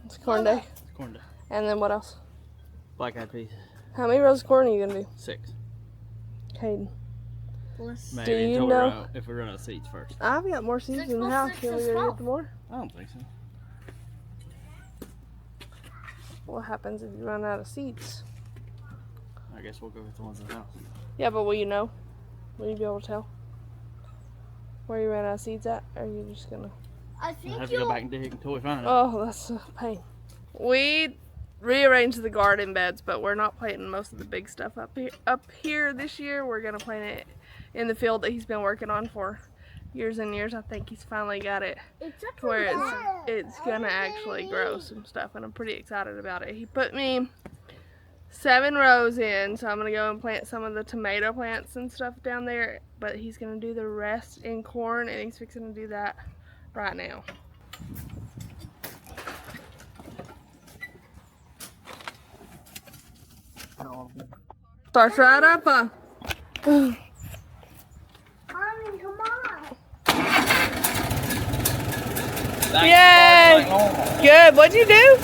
It's corn day. It's corn day. And then what else? Black eyed peas. How many rows of corn are you gonna do? 6. Hayden. Maybe Do you until know? if we run out of seeds first. I've got more seeds in the house. Can we go get more? I don't think so. What happens if you run out of seeds? I guess we'll go get the ones in the house. Yeah, but will you know? Will you be able to tell where you ran out of seeds at? Or are you just gonna... I think We'll have to go back and dig until we find it. Oh, that's a pain. We rearranged the garden beds, but we're not planting most of the big stuff up here this year. We're gonna plant it in the field that he's been working on for years and years. I think he's finally got it to where it's gonna actually grow some stuff, and I'm pretty excited about it. He put me 7 rows in, so I'm gonna go and plant some of the tomato plants and stuff down there, but he's gonna do the rest in corn, and he's fixing to do that right now. Starts right up, Mommy, come on. Yay! Good. What'd you do?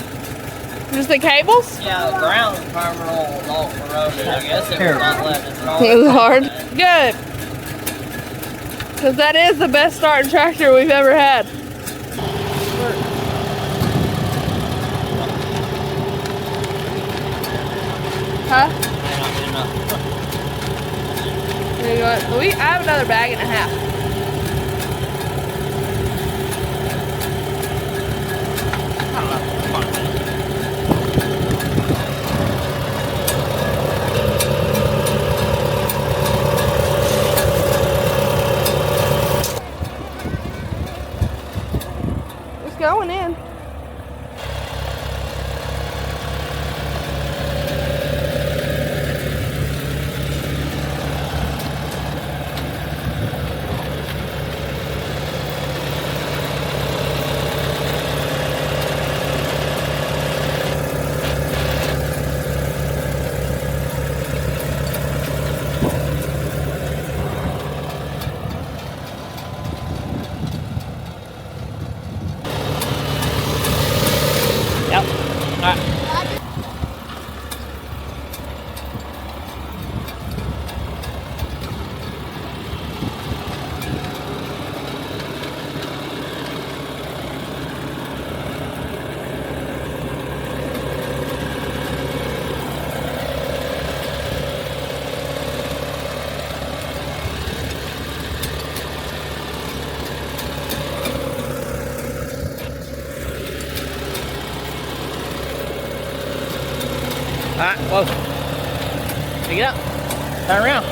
Just the cables? Yeah, the ground farmall was all corroded. I guess it was not left as hard. It was hard. Good. Because that is the best starting tractor we've ever had. Huh? There you go. I have another bag and a half. It's going in. Alright, whoa. Pick it up. Turn around.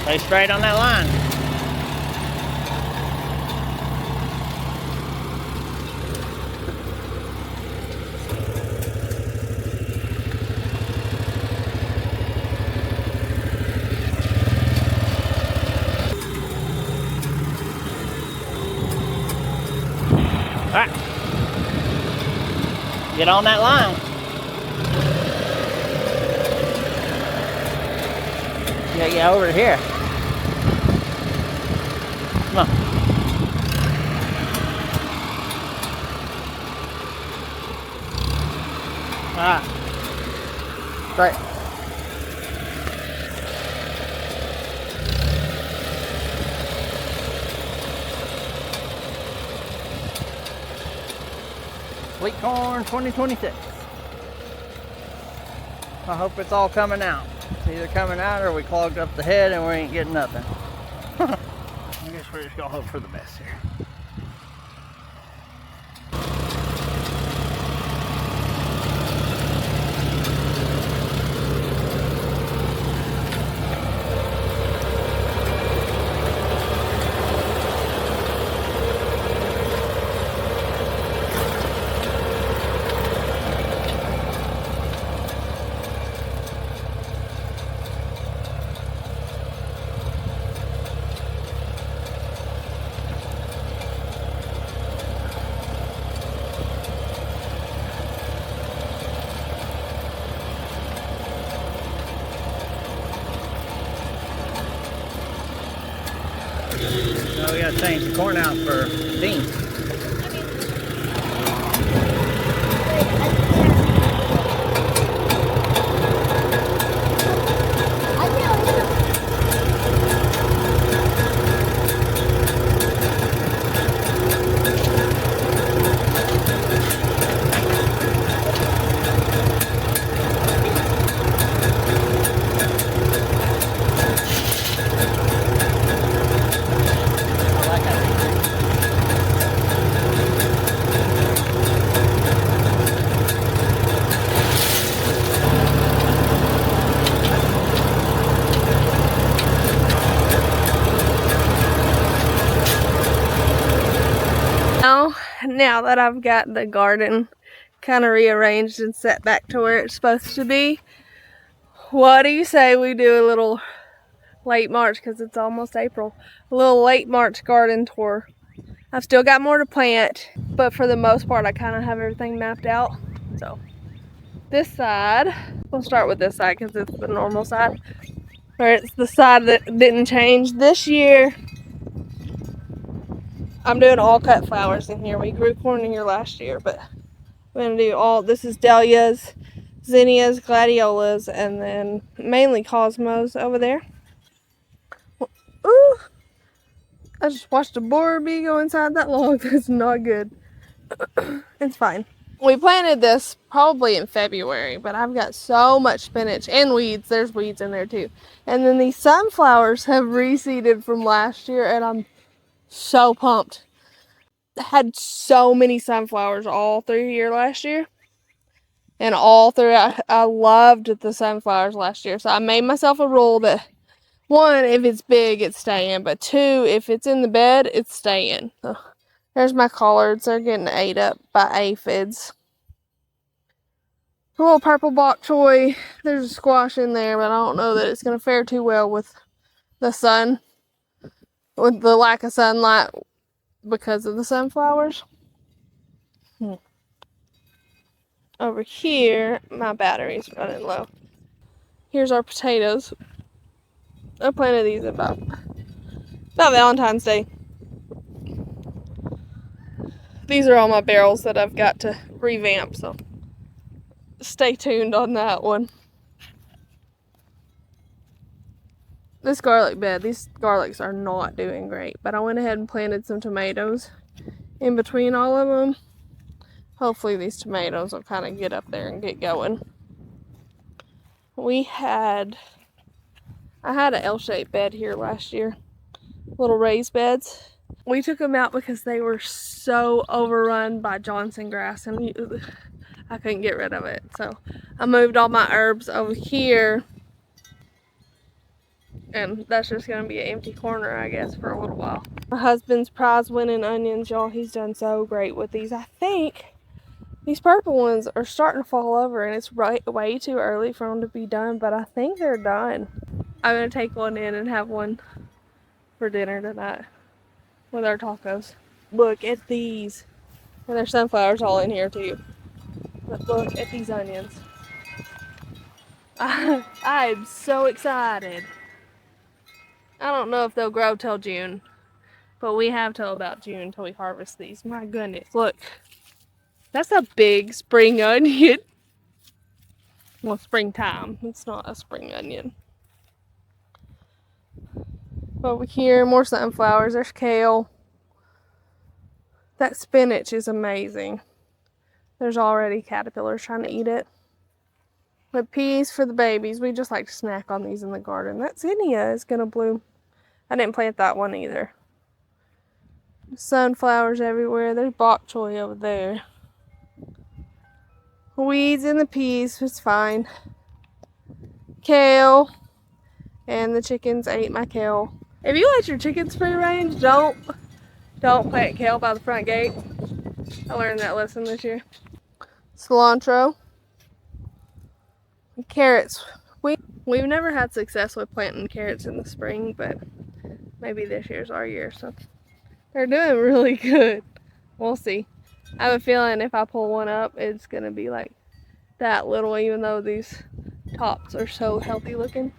Stay straight on that line. All right. Get on that line. Get over here. Come on. Alright. Straight. Sweet corn 2026. I hope it's all coming out. It's either coming out or we clogged up the head and we ain't getting nothing. I guess we're just gonna hope for the best here. gotta change the corn out for beans. Now that I've got the garden kind of rearranged and set back to where it's supposed to be, what do you say we do a little late March, because it's almost April, a little late March garden tour. I've still got more to plant, but for the most part I kind of have everything mapped out. So this side, we'll start with this side because it's the normal side, or it's the side that didn't change this year. I'm doing all cut flowers in here. We grew corn in here last year, but we're gonna do all, this is dahlias, zinnias, gladiolas, and then mainly cosmos over there. Ooh, I just watched a boar bee go inside that log. That's not good. It's fine. We planted this probably in February, but I've got so much spinach and weeds. There's weeds in there too. And then these sunflowers have reseeded from last year, and I'm so pumped. Had so many sunflowers all through here last year. And all through, I loved the sunflowers last year. So I made myself a rule that, one, if it's big, it's staying. But two, if it's in the bed, it's staying. So there's my collards. They're getting ate up by aphids. A little purple bok choy. There's a squash in there, but I don't know that it's going to fare too well with the sun. With the lack of sunlight because of the sunflowers. Over here, my battery's running low. Here's our potatoes. I planted these about Valentine's Day. These are all my barrels that I've got to revamp, so stay tuned on that one. This garlic bed, these garlics are not doing great, but I went ahead and planted some tomatoes in between all of them. Hopefully these tomatoes will kind of get up there and get going. I had an L-shaped bed here last year, little raised beds. We took them out because they were so overrun by Johnson grass, and I couldn't get rid of it. So I moved all my herbs over here, and that's just going to be an empty corner, I guess, for a little while. My husband's prize-winning onions, y'all, he's done so great with these. I think these purple ones are starting to fall over, and it's way too early for them to be done, but I think they're done. I'm going to take one in and have one for dinner tonight with our tacos. Look at these. And there's sunflowers all in here too. But look at these onions. I'm so excited. I don't know if they'll grow till June, but we have till about June till we harvest these. My goodness, look. That's a big spring onion. Well, springtime. It's not a spring onion. Over here, more sunflowers. There's kale. That spinach is amazing. There's already caterpillars trying to eat it. But peas for the babies. We just like to snack on these in the garden. That zinnia is going to bloom. I didn't plant that one either. Sunflowers everywhere. There's bok choy over there. Weeds in the peas. It's fine. Kale. And the chickens ate my kale. If you let your chickens free range, don't plant kale by the front gate. I learned that lesson this year. Cilantro. Carrots. We've never had success with planting carrots in the spring, but maybe this year's our year. So they're doing really good. We'll see. I have a feeling if I pull one up, it's gonna be like that little, even though these tops are so healthy looking.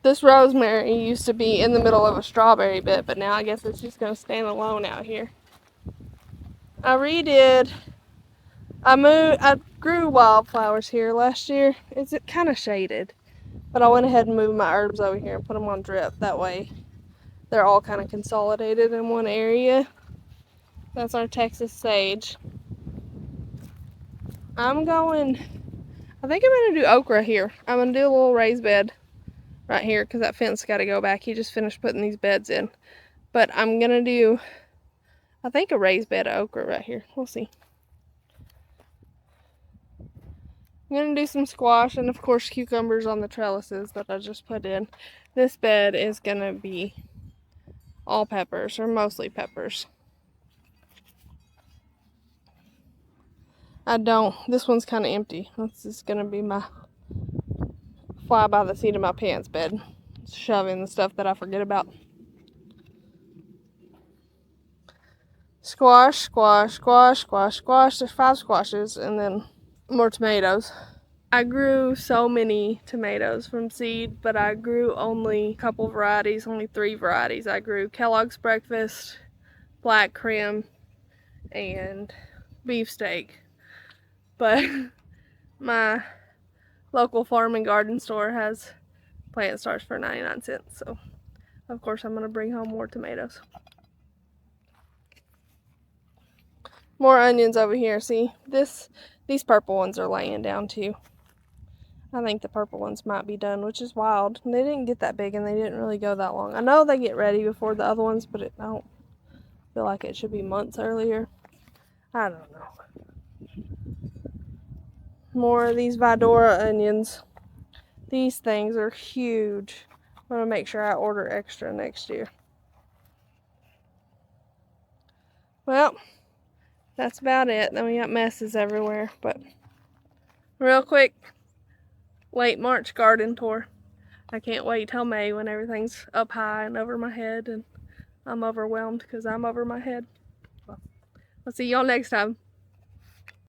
This rosemary used to be in the middle of a strawberry bed, but now I guess it's just going to stand alone out here. I grew wildflowers here last year. It's kind of shaded, but I went ahead and moved my herbs over here and put them on drip. That way they're all kind of consolidated in one area. That's our Texas sage. I think I'm going to do okra here. I'm going to do a little raised bed right here because that fence got to go back. He just finished putting these beds in. But I'm going to do, I think, a raised bed of okra right here. We'll see. I'm going to do some squash and, of course, cucumbers on the trellises that I just put in. This bed is going to be all peppers, or mostly peppers. This one's kind of empty. This is going to be my fly by the seat of my pants bed. Shove in the stuff that I forget about. Squash, squash, squash, squash, squash. There's 5 squashes and then more tomatoes. I grew so many tomatoes from seed, but I grew only a couple varieties, only 3 varieties. I grew Kellogg's Breakfast, Black Creme, and Beefsteak. But my local farm and garden store has plant starts for 99 cents, so of course I'm going to bring home more tomatoes. More onions over here. See, these purple ones are laying down too. I think the purple ones might be done, which is wild. They didn't get that big and they didn't really go that long. I know they get ready before the other ones, but I don't feel like it should be months earlier. I don't know. More of these Vidora onions. These things are huge. I'm going to make sure I order extra next year. Well, that's about it. Then we got messes everywhere, but real quick, late March garden tour. I can't wait till May when everything's up high and over my head and I'm overwhelmed because I'm over my head. Well, I'll see y'all next time.